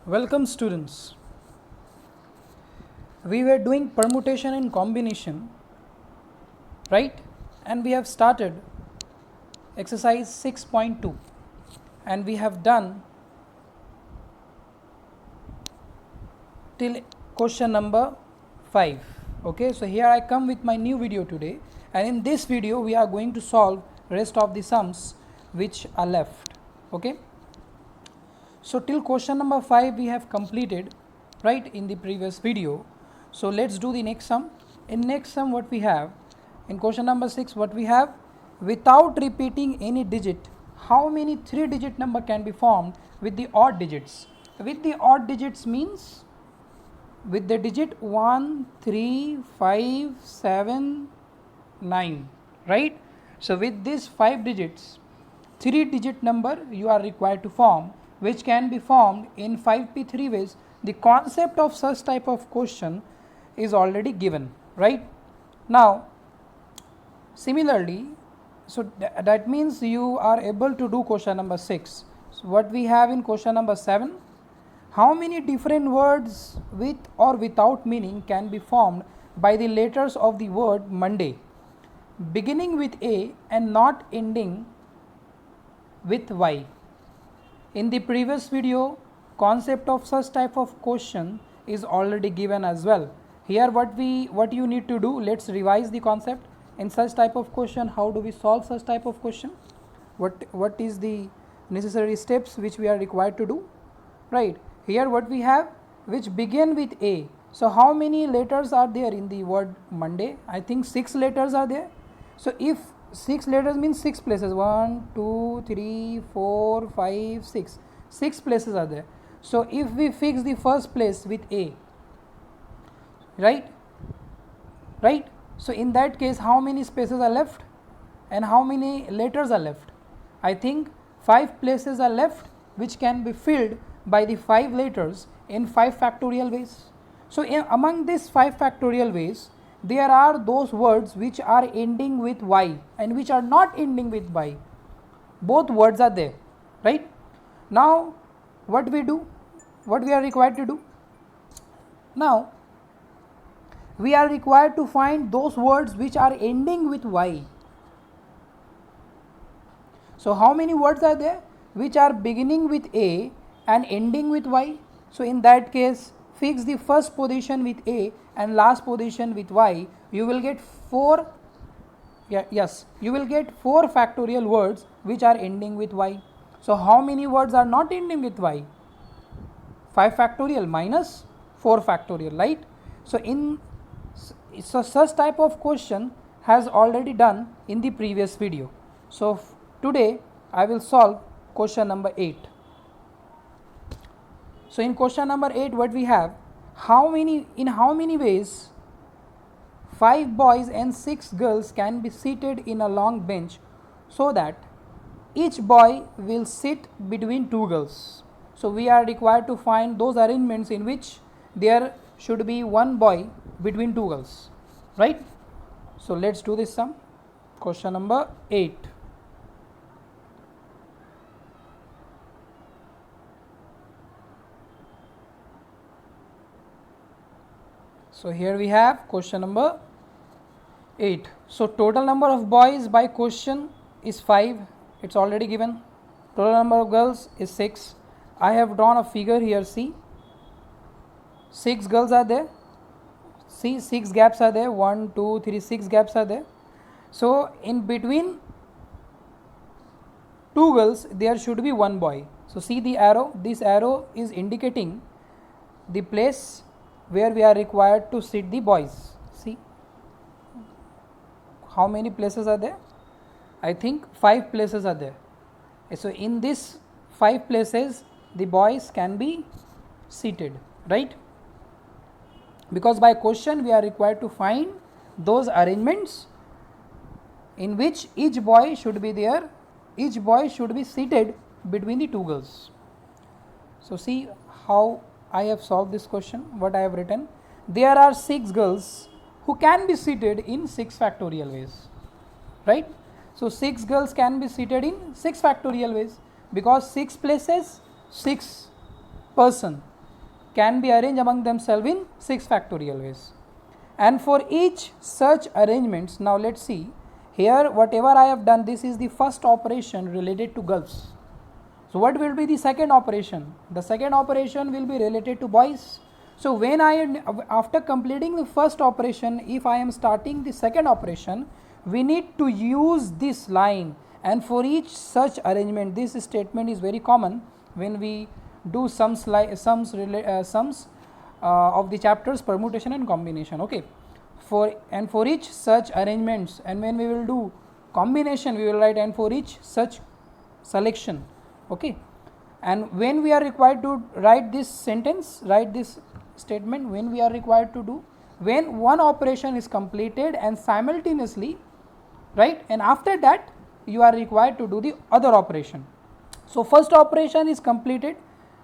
Welcome students. We were doing permutation and combination, right? And we have started exercise 6.2 and we have done till question number 5. Okay, so here I come with my new video today, and in this video we are going to solve rest of the sums which are left. Okay, so till question number 5 we have completed, right, in the previous video. So let's do the next sum. In next sum what we have, in question number 6 what we have, without repeating any digit, how many 3-digit number can be formed with the odd digits? With the odd digits means with the digit 1, 3, 5, 7, 9, right? So with these 5 digits, 3-digit number you are required to form, which can be formed in 5p3 ways. The concept of such type of question is already given, right? Now similarly, so that means you are able to do question number 6. So what we have in question number 7, how many different words with or without meaning can be formed by the letters of the word Monday, beginning with A and not ending with Y? In the previous video, concept of such type of question is already given as well. Here what you need to do, let's revise the concept. In such type of question, how do we solve such type of question? What is the necessary steps which we are required to do? Right, here what we have, which begin with A. So how many letters are there in the word Monday? I think 6 letters are there. So if 6 letters means 6 places, 1, 2, 3, 4, 5, 6, 6 places are there. So if we fix the first place with A, right, so in that case how many spaces are left and how many letters are left? I think 5 places are left which can be filled by the 5 letters in 5 factorial ways. So among these 5 factorial ways, there are those words which are ending with Y and which are not ending with Y. Both words are there, right? Now what we do, what we are required to do? Now we are required to find those words which are ending with Y. So how many words are there which are beginning with A and ending with Y? So in that case, fix the first position with A and last position with Y. You will get 4, you will get 4 factorial words which are ending with Y. So how many words are not ending with Y? 5 factorial minus 4 factorial, right? So such type of question has already done in the previous video. So today I will solve question number 8. So in question number 8 what we have, in how many ways 5 boys and 6 girls can be seated in a long bench so that each boy will sit between 2 girls. So we are required to find those arrangements in which there should be 1 boy between 2 girls, right? So let's do this sum. Question number 8. So here we have question number 8. So total number of boys by question is 5, it's already given. Total number of girls is 6. I have drawn a figure here, see, 6 girls are there, see, 6 gaps are there, 1, 2, 3, 6 gaps are there. So in between 2 girls there should be 1 boy. So see the arrow, this arrow is indicating the place where we are required to sit the boys. See how many places are there? I think 5 places are there. So in this 5 places the boys can be seated, right? Because by question we are required to find those arrangements in which each boy should be there, each boy should be seated between the 2 girls. So see how I have solved this question. What I have written, there are 6 girls who can be seated in 6 factorial ways, right? So 6 girls can be seated in 6 factorial ways because 6 places 6 person. can be arranged among themselves in 6 factorial ways. And for each such arrangements, now let's see here whatever I have done, this is the first operation related to girls. So what will be the second operation? The second operation will be related to boys. So when after completing the first operation, if I am starting the second operation, we need to use this line, and for each such arrangement, this statement is very common when we do sums of the chapters permutation and combination. Okay, for each such arrangements, and when we will do combination, we will write and for each such selection. Okay, and when we are required to write this sentence, write this statement, when we are required to do, when one operation is completed and simultaneously, right, and after that you are required to do the other operation. So first operation is completed,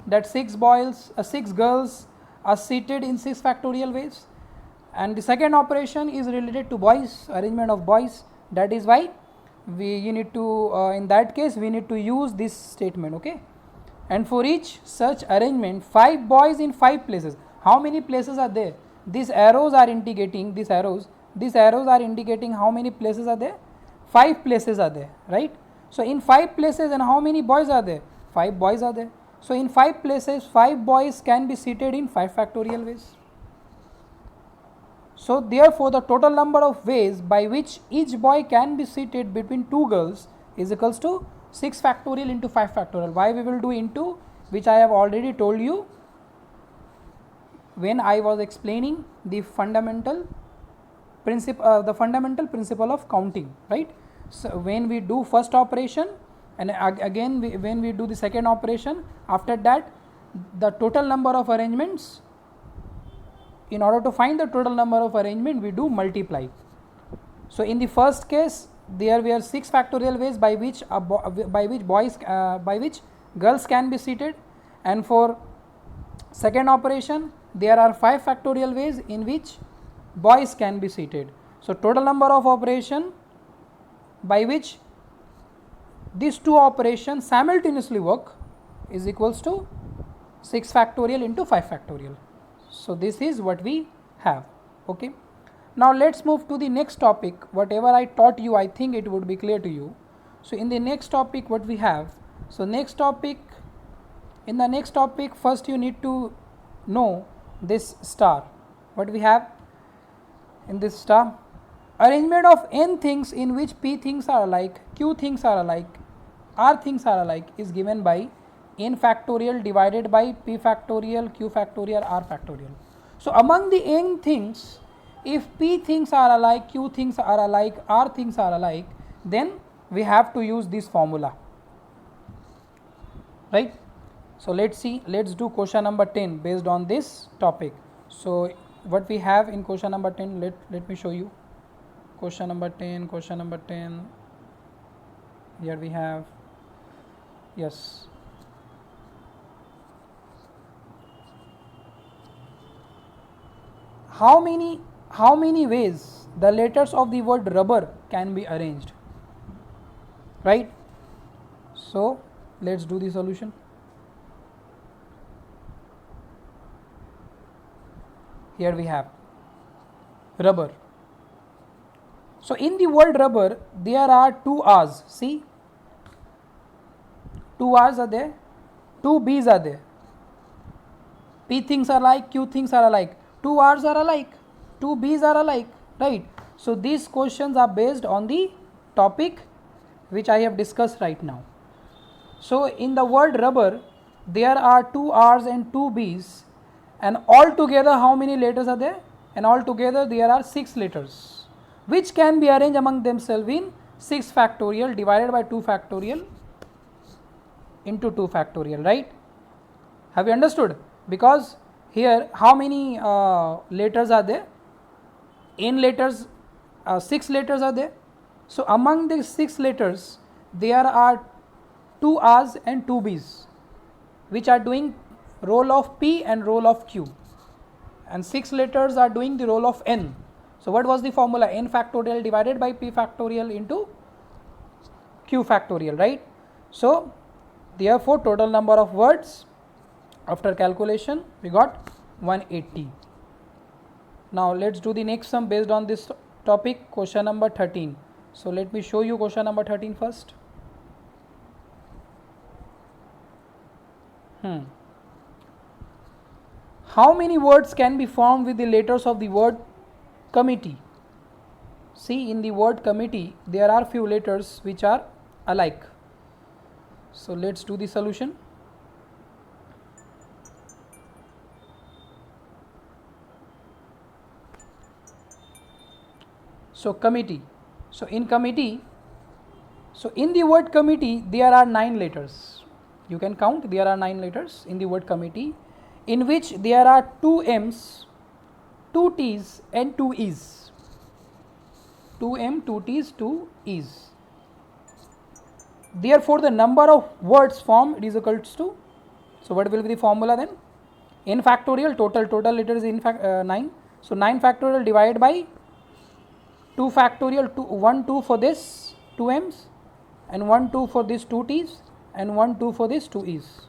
that 6 girls are seated in 6 factorial ways, and the second operation is related to boys, arrangement of boys. That is why you need to in that case we need to use this statement. Okay, and for each such arrangement, 5 boys in 5 places. How many places are there? These arrows are indicating how many places are there? 5 places are there, right? So in 5 places, and how many boys are there? 5 boys are there. So in 5 places, 5 boys can be seated in 5 factorial ways. So therefore the total number of ways by which each boy can be seated between 2 girls is equals to 6 factorial into 5 factorial. Why we will do into, which I have already told you when I was explaining the fundamental principle of counting, right? So when we do first operation, and again when we do the second operation, after that the total number of arrangements, in order to find the total number of arrangement, we do multiply. So in the first case, there were 6 factorial ways by which girls can be seated, and for second operation there are 5 factorial ways in which boys can be seated. So total number of operation by which these two operations simultaneously work is equals to 6 factorial into 5 factorial. So this is what we have. Okay, now let's move to the next topic. Whatever I taught you, I think it would be clear to you. So in the next topic, what we have, so in the next topic, first you need to know this star. What we have in this star? Arrangement of n things in which p things are alike, q things are alike, r things are alike is given by n factorial divided by p factorial, q factorial, r factorial. So among the n things, if p things are alike, q things are alike, r things are alike, then we have to use this formula, right? So let's see, let's do question number 10 based on this topic. So what we have in question number 10, let me show you. Question number 10, here we have, yes, how many ways the letters of the word rubber can be arranged, right? So let's do the solution. Here we have rubber. So in the word rubber, there are 2 R's. See, 2 R's are there, 2 B's are there. P things are alike, Q things are alike, 2 R's are alike, 2 B's are alike, right? So these questions are based on the topic which I have discussed right now. So in the word rubber, there are 2 R's and 2 B's, and all together how many letters are there? And all together there are 6 letters, which can be arranged among themselves in 6 factorial divided by 2 factorial into 2 factorial, right? Have you understood? Because here how many letters are there? N letters, 6 letters are there. So among these 6 letters, there are 2 R's and 2 B's, which are doing role of P and role of Q, and 6 letters are doing the role of N. So what was the formula? N factorial divided by P factorial into Q factorial, right? So therefore total number of words After calculation we got 180. Now let's do the next sum based on this topic, question number 13. So let me show you question number 13 first. How many words can be formed with the letters of the word committee? See, in the word committee there are few letters which are alike. So let's do the solution. So committee. So in committee, so in the word committee there are 9 letters. You can count, there are 9 letters in the word committee, in which there are 2 M's, 2 T's and 2 E's. 2 M, 2 T's, 2 E's. Therefore the number of words formed is equals to, so what will be the formula then? N factorial, total letters in 9. So 9 factorial divided by 2 factorial, 1 2 for this 2 M's and 1 2 for this 2 T's and 1 2 for this 2 E's.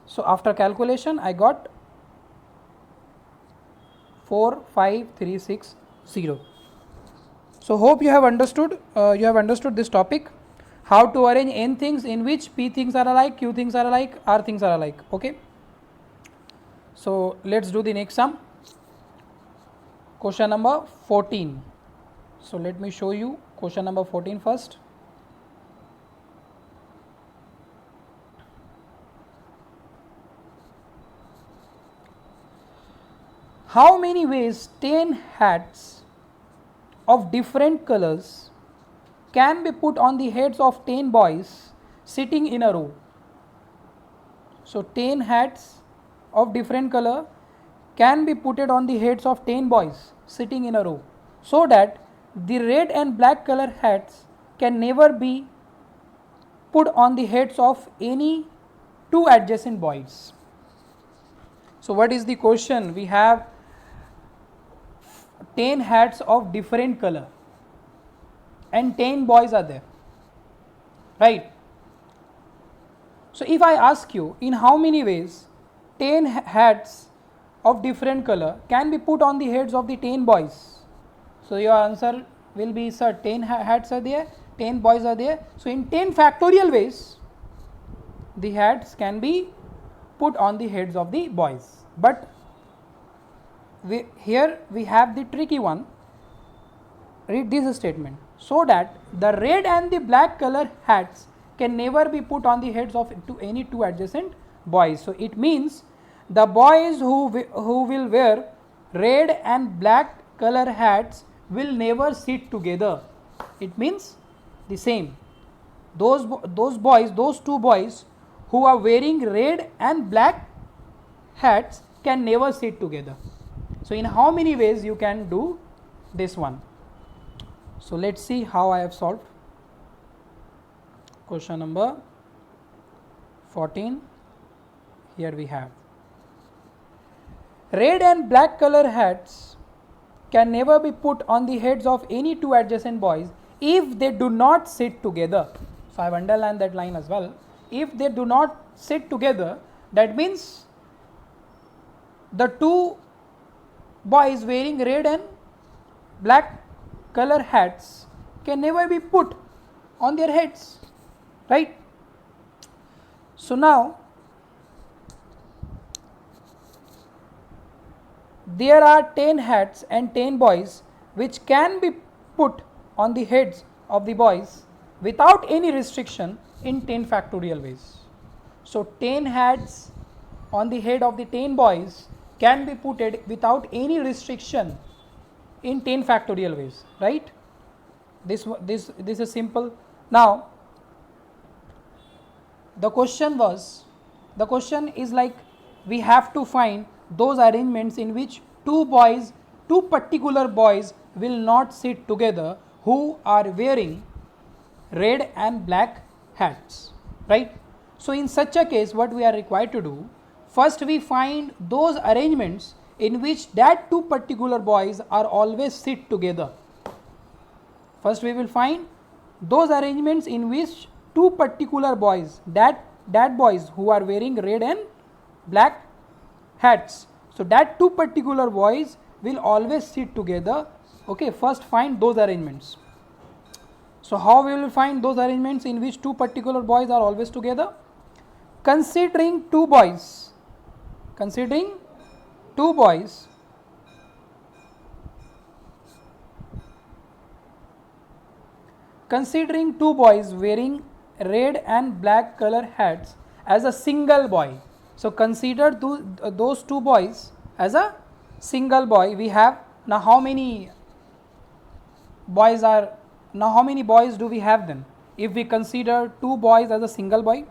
So after calculation I got 45360. So hope you have understood this topic, how to arrange n things in which p things are alike, q things are alike, r things are alike. Okay, so let's do the next sum, question number 14. So let me show you question number 14 first. How many ways 10 hats of different colors can be put on the heads of 10 boys sitting in a row? So 10 hats of different color can be put on the heads of 10 boys sitting in a row, so that the red and black color hats can never be put on the heads of any 2 adjacent boys. So what is the question? We have 10 hats of different color and 10 boys are there, right? So if I ask you, in how many ways 10 hats of different color can be put on the heads of the 10 boys? So your answer will be, sir, 10 hats are there, 10 boys are there. So in 10 factorial ways the hats can be put on the heads of the boys. But here we have the tricky one. Read this statement: so that the red and the black color hats can never be put on the heads of any 2 adjacent boys. So it means the boys who will wear red and black color hats will never sit together. It means the same. Those 2 boys who are wearing red and black hats can never sit together. So in how many ways you can do this one? So let's see how I have solved. Question number 14. Here we have red and black color hats can never be put on the heads of any 2 adjacent boys if they do not sit together. So I have underlined that line as well. If they do not sit together, that means the 2 boys wearing red and black color hats can never be put on their heads, right? So now there are 10 hats and 10 boys which can be put on the heads of the boys without any restriction in 10 factorial ways. So 10 hats on the head of the 10 boys can be put without any restriction in 10 factorial ways, right? This is simple. Now the question is like, we have to find those arrangements in which 2 particular boys will not sit together who are wearing red and black hats, right? So in such a case, what we are required to do, first we find those arrangements in which that 2 particular boys are always sit together. First we will find those arrangements in which 2 particular boys, that boys who are wearing red and black hats. So that two particular boys will always sit together. Okay, first find those arrangements. So how we will find those arrangements in which two particular boys are always together? Considering two boys wearing red and black color hats as a single boy. So consider those two boys as a single boy. We have now how many boys do we have then? If we consider two boys as a single boy,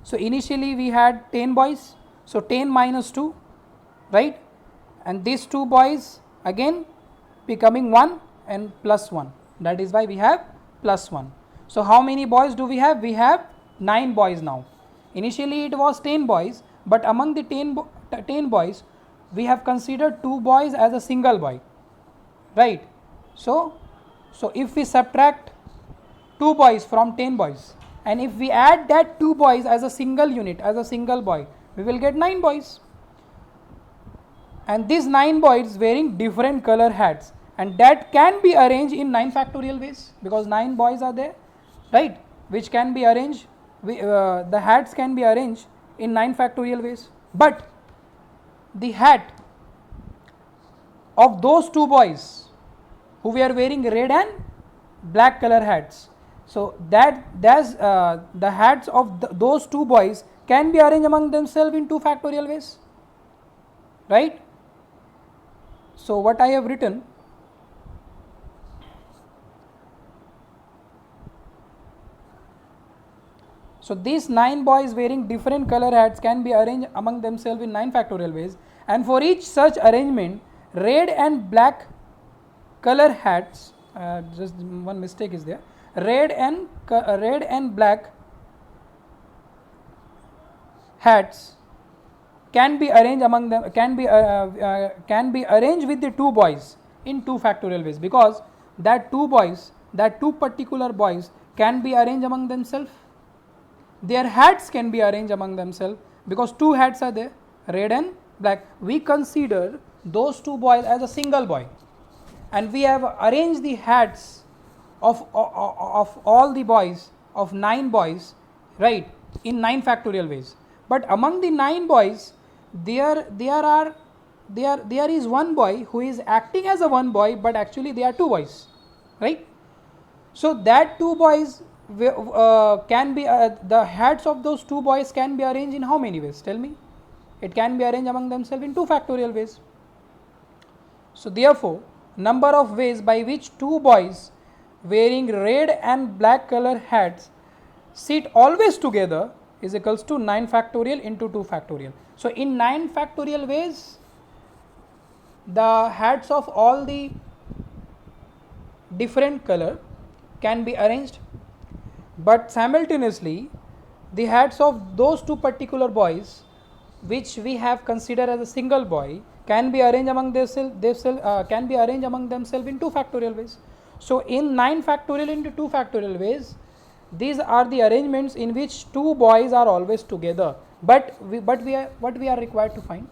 so initially we had 10 boys, so 10 minus 2, right? And these two boys again becoming 1 and plus 1, that is why we have plus 1. So how many boys do we have? We have 9 boys now. Initially it was 10 boys, but among the 10 boys we have considered 2 boys as a single boy, right? So if we subtract 2 boys from 10 boys, and if we add that 2 boys as a single unit, as a single boy, we will get 9 boys. And these 9 boys wearing different color hats, and that can be arranged in 9 factorial ways, because 9 boys are there, right, which can be arranged, the hats can be arranged in 9 factorial ways. But the hat of those 2 boys who were wearing red and black color hats, so the hats of those 2 boys can be arranged among themselves in 2 factorial ways, right? So what I have written, so these 9 boys wearing different color hats can be arranged among themselves in 9 factorial ways, and for each such arrangement, red and black color hats, just one mistake is there, red and black hats can be arranged among them, can be arranged with the 2 boys in 2 factorial ways, because that 2 particular boys can be arranged among themselves. Their hats can be arranged among themselves, because 2 hats are there, red and black. We consider those 2 boys as a single boy, and we have arranged the hats of all the boys, of 9 boys, right, in 9 factorial ways. But among the 9 boys, there is one boy who is acting as a one boy, but actually they are 2 boys, right? So that 2 boys can be the hats of those 2 boys can be arranged in how many ways? Tell me. It can be arranged among themselves in 2 factorial ways. So therefore, number of ways by which 2 boys wearing red and black color hats sit always together is equals to 9 factorial into 2 factorial. So in 9 factorial ways, the hats of all the different color can be arranged, but simultaneously the hats of those 2 particular boys which we have considered as a single boy can be arranged among themselves in 2 factorial ways. So in 9 factorial into 2 factorial ways, these are the arrangements in which 2 boys are always together. But what we are required to find?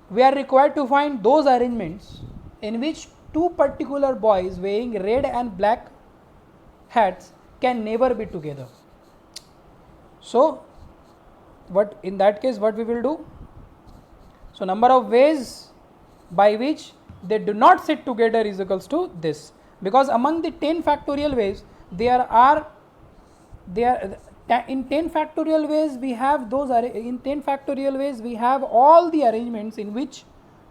We are required to find those arrangements in which 2 particular boys wearing red and black hats can never be together. So what in that case what we will do? So number of ways by which they do not sit together is equals to this, because among the 10 factorial ways in 10 factorial ways we have all the arrangements in which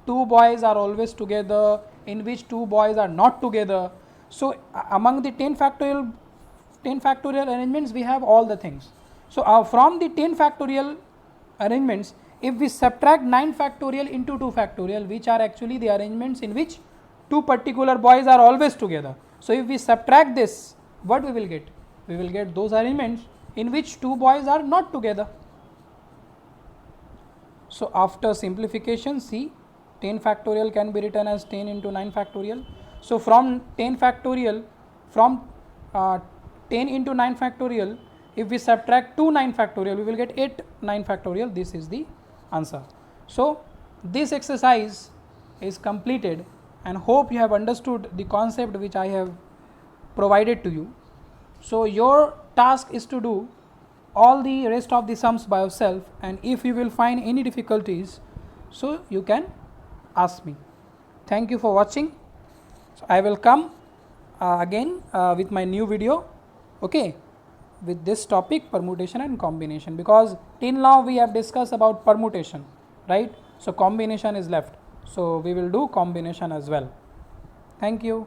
2 boys are always together, in which 2 boys are not together. So among the 10 factorial arrangements we have all the things. So from the 10 factorial arrangements, if we subtract 9 factorial into 2 factorial, which are actually the arrangements in which 2 particular boys are always together. So if we subtract this, what we will get? We will get those arrangements in which 2 boys are not together. So after simplification, see, 10 factorial can be written as 10 into 9 factorial. So from 10 factorial, from 10 into 9 factorial, if we subtract 2 9 factorial, we will get 8 9 factorial. This is the answer. So this exercise is completed, and hope you have understood the concept which I have provided to you. So your task is to do all the rest of the sums by yourself, and if you will find any difficulties, so you can ask me. Thank you for watching. So I will come again with my new video, okay, with this topic, permutation and combination, because till now we have discussed about permutation, right? So combination is left, so we will do combination as well. Thank you.